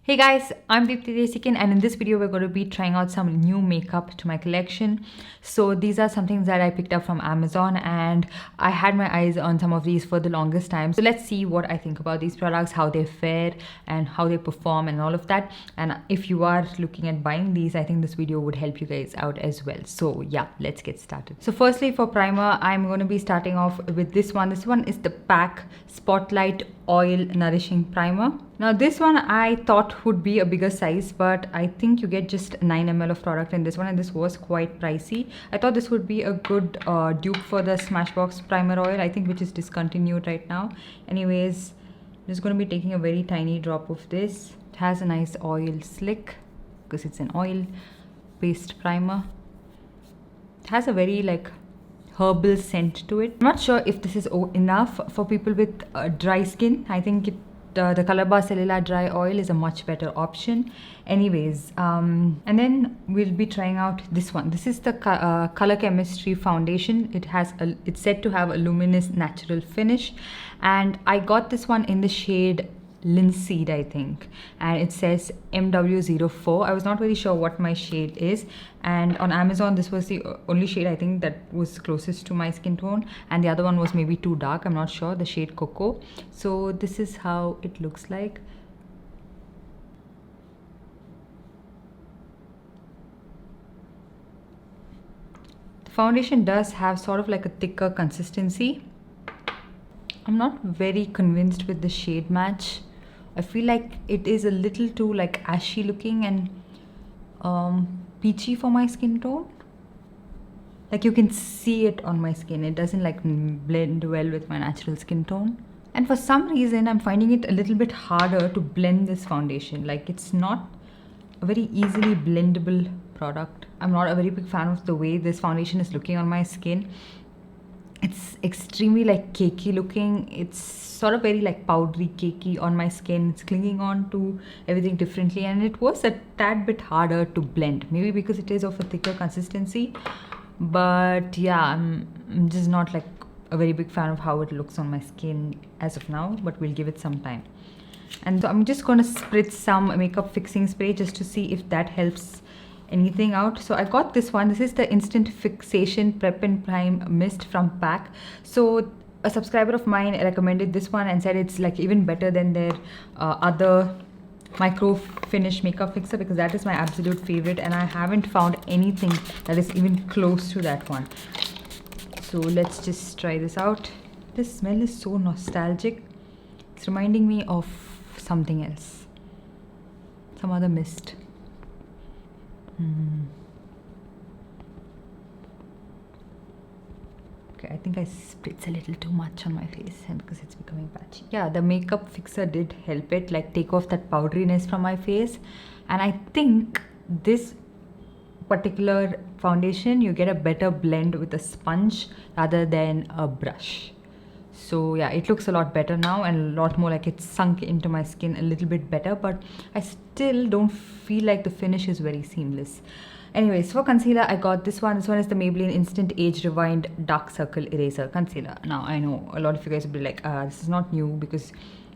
Hey guys, I'm Deepthi Desikan, and in this video we're going to be trying out some new makeup to my collection. So these are some things that I picked up from Amazon, and I had my eyes on some of these for the longest time. So let's see what I think about these products, how they fare and how they perform and all of that. And if you are looking at buying these, I think this video would help you guys out as well. So yeah, let's get started. So firstly, for primer, I'm going to be starting off with this one. This one is the PAC Spotlight Oil Nourishing Primer. Now this one I thought would be a bigger size, but I think you get just 9 ml of product in this one, and this was quite pricey. I thought this would be a good dupe for the Smashbox primer oil, I think, which is discontinued right now. Anyways, I'm just going to be taking a very tiny drop of this. It has a nice oil slick because it's an oil based primer. It has a very herbal scent to it. I'm not sure if this is enough for people with dry skin. I think the Color Bar Cellular Dry Oil is a much better option. Anyways, and then we'll be trying out this one. This is the Color Chemistry Foundation. It's said to have a luminous natural finish, and I got this one in the shade Linseed, I think, and it says MW04. I was not very sure what my shade is, and on Amazon this was the only shade I think that was closest to my skin tone, and the other one was maybe too dark. I'm not sure. The shade Cocoa. So this is how it looks like. The foundation does have sort of like a thicker consistency. I'm not very convinced with the shade match. I feel like it is a little too ashy looking and peachy for my skin tone. Like you can see it on my skin. It doesn't blend well with my natural skin tone. And for some reason, I'm finding it a little bit harder to blend this foundation. Like it's not a very easily blendable product. I'm not a very big fan of the way this foundation is looking on my skin. It's extremely cakey looking. It's sort of very powdery cakey on my skin. It's clinging on to everything differently, and it was a tad bit harder to blend, maybe because it is of a thicker consistency. But yeah, I'm just not a very big fan of how it looks on my skin as of now, but we'll give it some time. And so I'm just going to spritz some makeup fixing spray just to see if that helps anything out. So I got this one. This is the Instant Fixation Prep and Prime Mist from PAC. So a subscriber of mine recommended this one and said it's even better than their other micro finish makeup fixer, because that is my absolute favorite, and I haven't found anything that is even close to that one. So let's just try this out. This smell is so nostalgic. It's reminding me of something else, some other mist. Okay, I think I spritz a little too much on my face and because it's becoming patchy. Yeah, the makeup fixer did help it take off that powderiness from my face, and I think this particular foundation you get a better blend with a sponge rather than a brush. So yeah, it looks a lot better now and a lot more it's sunk into my skin a little bit better, but I still don't feel like the finish is very seamless. Anyways, for concealer, I got this one. This one is the Maybelline Instant Age Rewind Dark Circle Eraser Concealer. Now, I know a lot of you guys will be like, this is not new because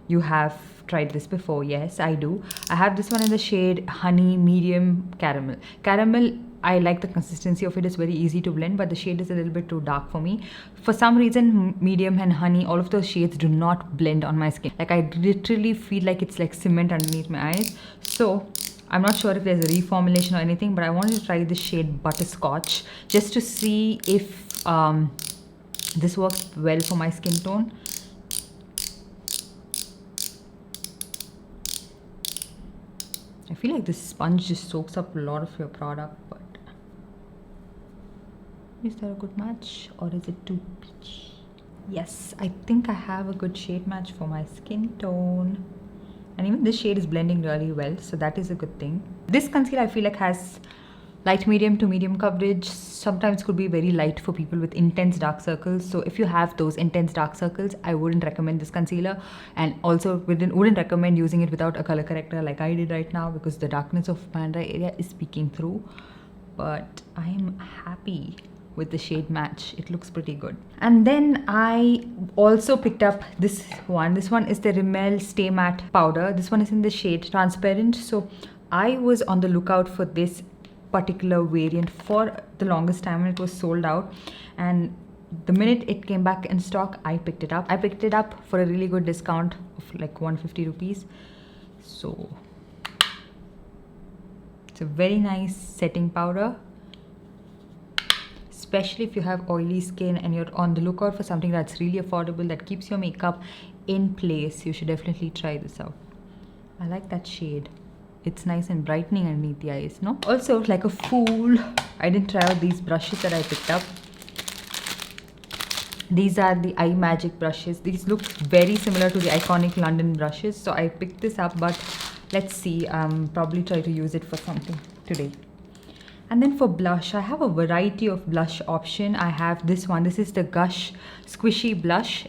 you have tried this before. Yes, I do. I have this one in the shade Honey Medium Caramel. Caramel, I like the consistency of it. It's very easy to blend, but the shade is a little bit too dark for me. For some reason, medium and honey, all of those shades do not blend on my skin. I literally feel like it's cement underneath my eyes. So I'm not sure if there's a reformulation or anything, but I wanted to try the shade Butterscotch just to see if this works well for my skin tone. I feel like this sponge just soaks up a lot of your product, but is there a good match or is it too peachy? Yes, I think I have a good shade match for my skin tone. And even this shade is blending really well, so that is a good thing. This concealer I feel has light medium to medium coverage. Sometimes could be very light for people with intense dark circles. So if you have those intense dark circles, I wouldn't recommend this concealer, and also wouldn't recommend using it without a color corrector like I did right now, because the darkness of my under eye area is peeking through. But I'm happy with the shade match. It looks pretty good. And then I also picked up this one. This one is the Rimmel Stay Matte powder. This one is in the shade Transparent. So I was on the lookout for this particular variant for the longest time, and it was sold out. And the minute it came back in stock, I picked it up. I picked it up for a really good discount of like 150 rupees. So it's a very nice setting powder, especially if you have oily skin and you're on the lookout for something that's really affordable that keeps your makeup in place. You should definitely try this out. I like that shade. It's nice and brightening underneath the eyes, no? Also, like a fool, I didn't try out these brushes that I picked up. These are the Eye Magic brushes. These look very similar to the iconic London brushes, so I picked this up, but let's see. Probably try to use it for something today. And then for blush, I have a variety of blush option. I have this one. This is the Gush Squishy Blush,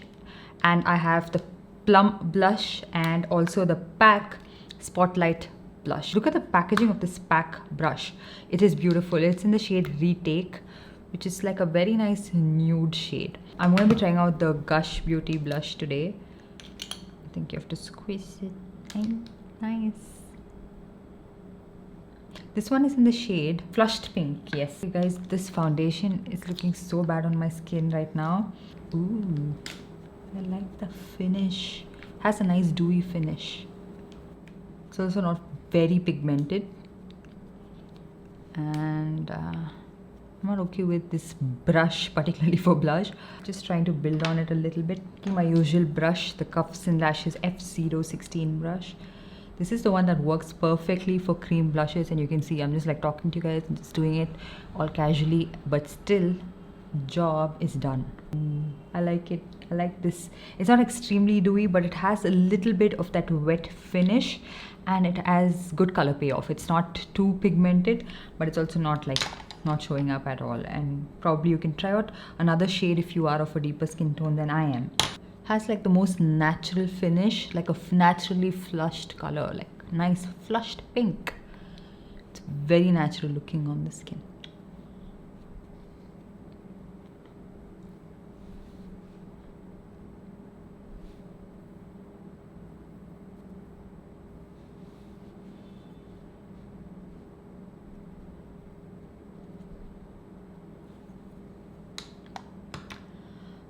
and I have the Plum Blush and also the Pack Spotlight Blush. Look at the packaging of this Pack brush. It is beautiful. It's in the shade Retake, which is like a very nice nude shade. I'm going to be trying out the Gush Beauty blush today. I think you have to squeeze it in. Nice. This one is in the shade Flushed Pink. Yes. You guys, this foundation is looking so bad on my skin right now. Ooh, I like the finish. Has a nice dewy finish. It's also not very pigmented. And I'm not okay with this brush, particularly for blush. Just trying to build on it a little bit. My usual brush, the Cuffs and Lashes F016 brush. This is the one that works perfectly for cream blushes, and you can see I'm just like talking to you guys and just doing it all casually, but still job is done. I like it. I like this. It's not extremely dewy, but it has a little bit of that wet finish, and it has good color payoff. It's not too pigmented, but it's also not like not showing up at all. And probably you can try out another shade if you are of a deeper skin tone than I am. Has like the most natural finish, like a naturally flushed color, like nice flushed pink. It's very natural looking on the skin.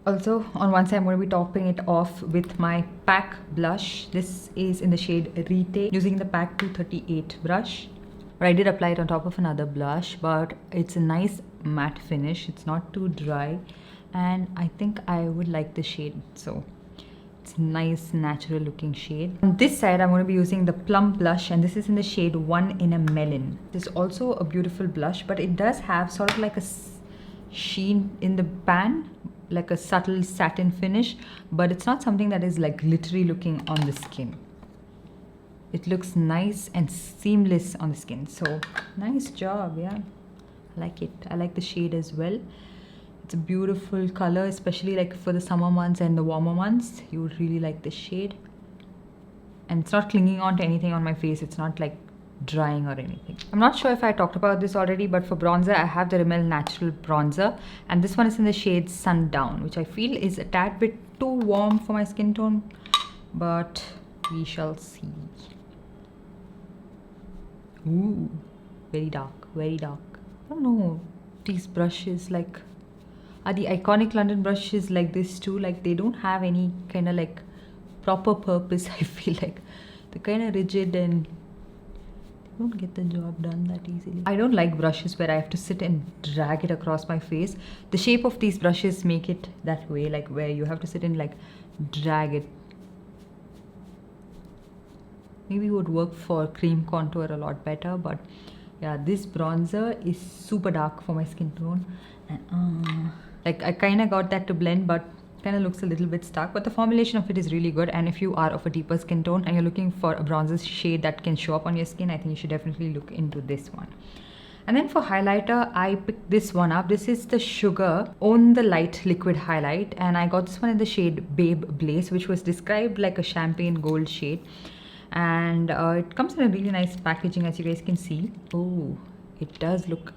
Also, on one side, I'm going to be topping it off with my Pack blush. This is in the shade Retake, using the Pack 238 brush. But I did apply it on top of another blush, but it's a nice matte finish. It's not too dry, and I think I would like the shade. So it's a nice, natural looking shade. On this side, I'm going to be using the Plum blush, and this is in the shade One in a Melon. This is also a beautiful blush, but it does have sort of like a sheen in the pan, like a subtle satin finish, but it's not something that is like glittery looking on the skin. It looks nice and seamless on the skin. So nice job. Yeah, I like it. I like the shade as well. It's a beautiful color, especially like for the summer months and the warmer months. You would really like this shade. And it's not clinging on to anything on my face. It's not like drying or anything. I'm not sure if I talked about this already, but for bronzer, I have the Rimmel Natural Bronzer, and this one is in the shade Sundown, which I feel is a tad bit too warm for my skin tone, but we shall see. Ooh, very dark, very dark. I don't know, these brushes like are the iconic London brushes like this too? Like they don't have any kind of like proper purpose. I feel like they're kind of rigid and don't get the job done that easily. I don't like brushes where I have to sit and drag it across my face. The shape of these brushes make it that way, like where you have to sit and like drag it. Maybe it would work for cream contour a lot better, but yeah, this bronzer is super dark for my skin tone, and like I kind of got that to blend, but kind of looks a little bit stark, but the formulation of it is really good. And if you are of a deeper skin tone and you're looking for a bronzer shade that can show up on your skin, I think you should definitely look into this one. And then for highlighter, I picked this one up. This is the Sugar Own the Light liquid highlight, and I got this one in the shade Babe Blaze, which was described like a champagne gold shade, and it comes in a really nice packaging, as you guys can see. Oh, it does look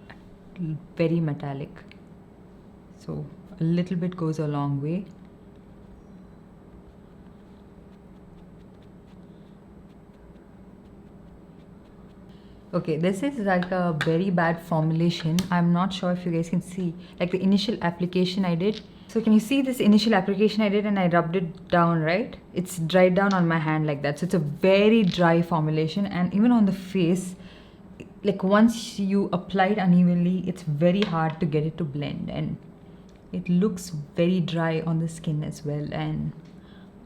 very metallic. So a little bit goes a long way. Okay, this is like a very bad formulation. I'm not sure if you guys can see, like the initial application I did. So can you see this initial application I did and I rubbed it down, right? It's dried down on my hand like that. So it's a very dry formulation, and even on the face, like once you apply it unevenly, it's very hard to get it to blend, and it looks very dry on the skin as well. And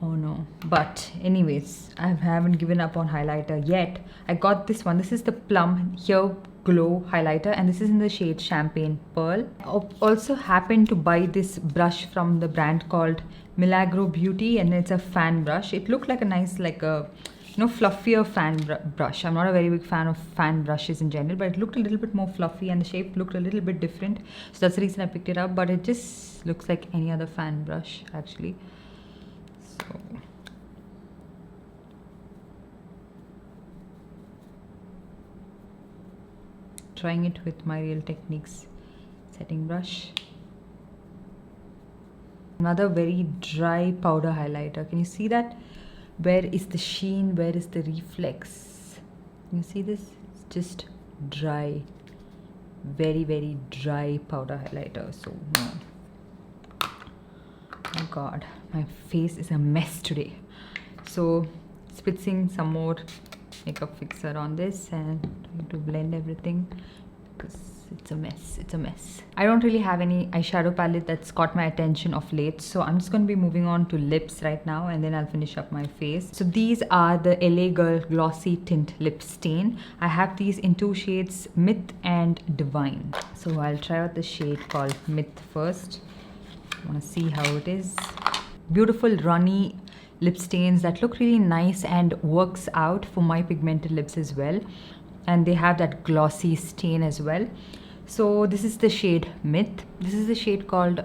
oh no. But anyways, I haven't given up on highlighter yet. I got this one. This is the Plum Here Glow highlighter, and this is in the shade Champagne Pearl. I also happened to buy this brush from the brand called Milagro Beauty, and it's a fan brush. It looked like a nice, like a fluffier fan brush. I'm not a very big fan of fan brushes in general, but it looked a little bit more fluffy and the shape looked a little bit different. So that's the reason I picked it up, but it just looks like any other fan brush actually. So trying it with my Real Techniques setting brush. Another very dry powder highlighter. Can you see that? Where is the sheen? Where is the reflex? Can you see this? It's just dry. Very, very dry powder highlighter. So no. Oh god, my face is a mess today. So spritzing some more makeup fixer on this and trying to blend everything because it's a mess. I don't really have any eyeshadow palette that's caught my attention of late, so I'm just going to be moving on to lips right now, and then I'll finish up my face. So these are the LA Girl Glossy Tint Lip Stain. I have these in two shades, Myth and Divine. So I'll try out the shade called Myth first. I want to see how it is. Beautiful runny lip stains that look really nice and works out for my pigmented lips as well, and they have that glossy stain as well. So this is the shade Myth. This is the shade called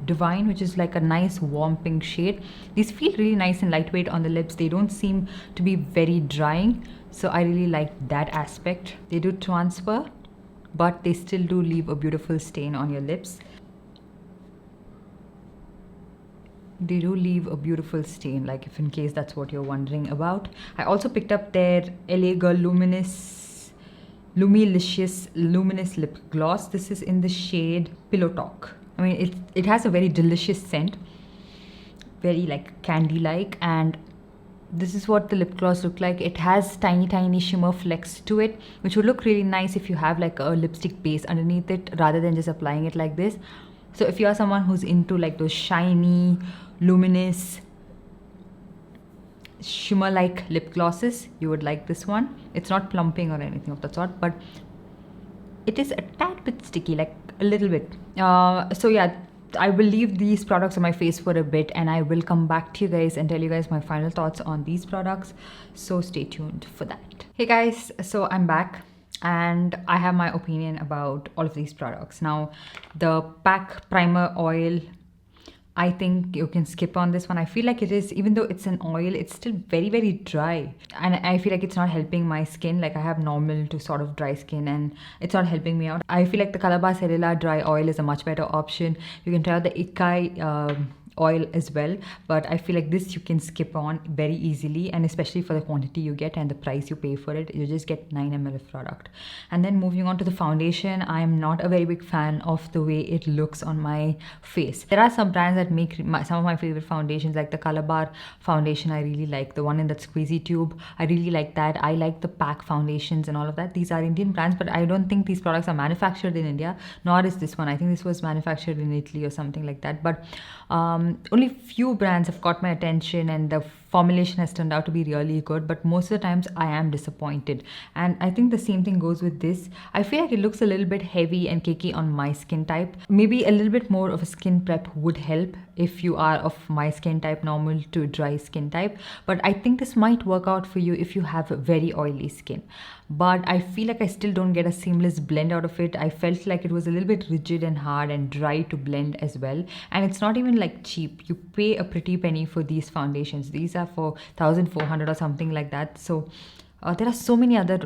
Divine, which is like a nice warm pink shade. These feel really nice and lightweight on the lips. They don't seem to be very drying, so I really like that aspect. They do transfer, but they still do leave a beautiful stain on your lips. They do leave a beautiful stain, like if in case that's what you're wondering about. I also picked up their LA Girl Lumilicious Luminous Lip Gloss. This is in the shade Pillow Talk. I mean, it has a very delicious scent, very like candy-like, and this is what the lip gloss look like. It has tiny shimmer flecks to it, which would look really nice if you have like a lipstick base underneath it rather than just applying it like this. So if you are someone who's into like those shiny, luminous, shimmer-like lip glosses, you would like this one. It's not plumping or anything of that sort, but it is a tad bit sticky, like a little bit. So yeah, I will leave these products on my face for a bit, and I will come back to you guys and tell you guys my final thoughts on these products. So stay tuned for that. Hey guys, so I'm back, and I have my opinion about all of these products. Now, the PAC Primer Oil, I think you can skip on this one. I feel like it is, even though it's an oil, it's still very dry, and I feel like it's not helping my skin. Like I have normal to sort of dry skin, and it's not helping me out. I feel like the Calabar Cellular Dry Oil is a much better option. You can try out the Ikai oil as well, but I feel like this you can skip on very easily, and especially for the quantity you get and the price you pay for it. You just get 9 ml of product. And then moving on to the foundation, I'm not a very big fan of the way it looks on my face. There are some brands that make some of my favorite foundations, like the Calabar foundation. I really like the one in that squeezy tube. I really like that. I like the PAC foundations and all of that. These are Indian brands, but I don't think these products are manufactured in India, nor is this one. I think this was manufactured in Italy or something like that. But only few brands have caught my attention, and the formulation has turned out to be really good, but most of the times I am disappointed. And I think the same thing goes with this. I feel like it looks a little bit heavy and cakey on my skin type. Maybe a little bit more of a skin prep would help if you are of my skin type, normal to dry skin type. But I think this might work out for you if you have very oily skin. But I feel like I still don't get a seamless blend out of it. I felt like it was a little bit rigid and hard and dry to blend as well. And it's not even like cheap. You pay a pretty penny for these foundations. These are for 1,400 or something like that. So there are so many other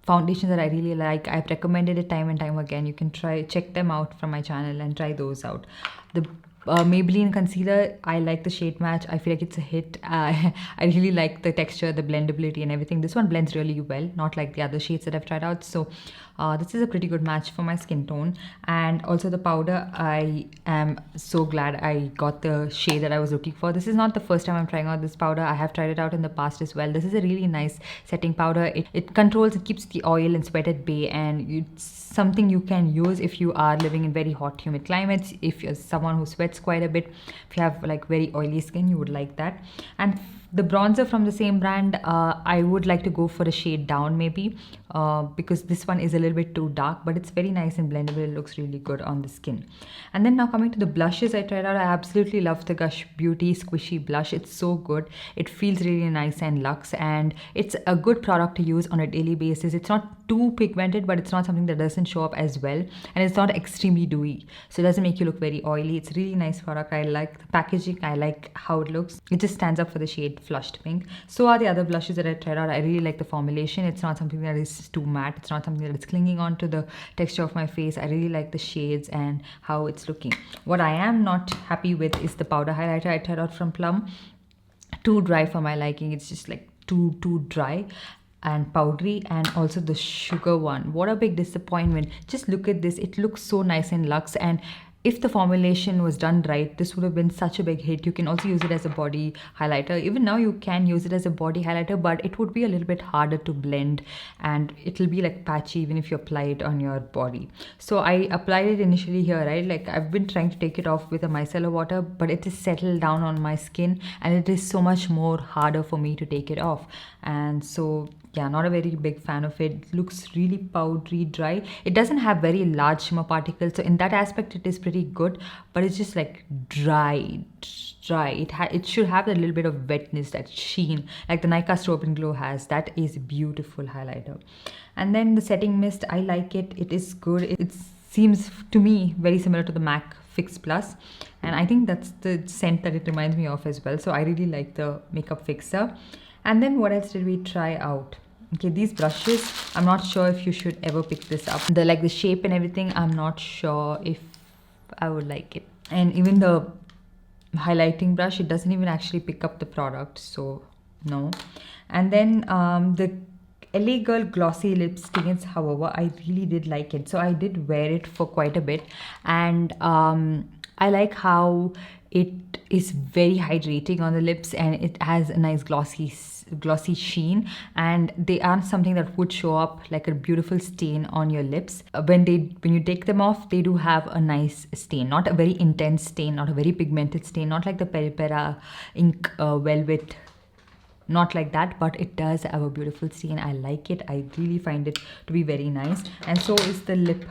foundations that I really like. I've recommended it time and time again. You can check them out from my channel and try those out. The Maybelline concealer, I like the shade match. I feel like it's a hit. I really like the texture, the blendability and everything. This one blends really well, not like the other shades that I've tried out. So this is a pretty good match for my skin tone. And also the powder, I am so glad I got the shade that I was looking for. This is not the first time I'm trying out this powder. I have tried it out in the past as well. This is a really nice setting powder. It controls, it keeps the oil and sweat at bay, and it's something you can use if you are living in very hot, humid climates. If you're someone who sweats quite a bit, if you have like very oily skin, you would like that. And the bronzer from the same brand, I would like to go for a shade down maybe, because this one is a little bit too dark, but it's very nice and blendable. It looks really good on the skin. And then now coming to the blushes I tried out, I absolutely love the Gush Beauty Squishy Blush. It's so good. It feels really nice and luxe, and it's a good product to use on a daily basis. It's not too pigmented, but it's not something that doesn't show up as well, and it's not extremely dewy, so it doesn't make you look very oily. It's a really nice product. I like the packaging. I like how it looks. It just stands up for the shade Flushed Pink. So are the other blushes that I tried out. I really like the formulation. It's not something that is too matte. It's not something that is clinging on to the texture of my face. I really like the shades and how it's looking. What I am not happy with is the powder highlighter I tried out from Plum. Too dry for my liking. It's just like too dry and powdery. And also the sugar one, what a big disappointment. Just look at this. It looks so nice and luxe, and if the formulation was done right, this would have been such a big hit. You can also use it as a body highlighter. Even now you can use it as a body highlighter, but it would be a little bit harder to blend, and it'll be like patchy even if you apply it on your body. So I applied it initially here, right? Like I've been trying to take it off with a micellar water, but it is settled down on my skin, and it is so much more harder for me to take it off. And so yeah, not a very big fan of it. It looks really powdery, dry. It doesn't have very large shimmer particles, so in that aspect it is pretty good, but it's just like dry. It should have a little bit of wetness, that sheen like the Nykaa Strobe and Glow has. That is beautiful highlighter. And then the setting mist, I like it. It is good. It seems to me very similar to the MAC Fix Plus, and I think that's the scent that it reminds me of as well. So I really like the makeup fixer. And then what else did we try out? Okay, these brushes, I'm not sure if you should ever pick this up. The shape and everything, I'm not sure if I would like it. And even the highlighting brush, it doesn't even actually pick up the product, so no. And then the LA Girl Glossy Lip Stains, however, I really did like it. So I did wear it for quite a bit, and I like how it is very hydrating on the lips, and it has a nice glossy sheen, and they aren't something that would show up like a beautiful stain on your lips. When you take them off, they do have a nice stain, not a very intense stain, not a very pigmented stain, not like the Peri Pera ink velvet, not like that, but it does have a beautiful stain. I like it. I really find it to be very nice, and so is the lip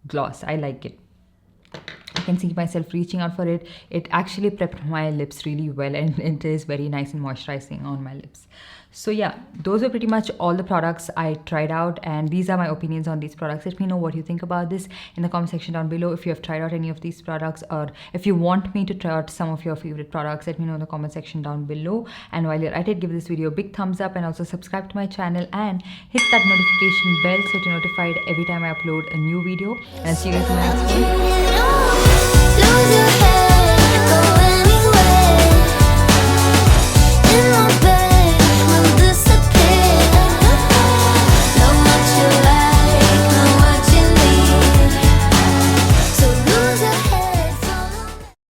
gloss. I like it. I can see myself reaching out for it. It actually prepped my lips really well, and it is very nice and moisturizing on my lips. So yeah, those are pretty much all the products I tried out, and these are my opinions on these products. Let me know what you think about this in the comment section down below. If you have tried out any of these products, or if you want me to try out some of your favorite products, let me know in the comment section down below. And while you're at it, give this video a big thumbs up, and also subscribe to my channel and hit that notification bell so you're notified every time I upload a new video. And I'll see you guys in the next one. Lose your head.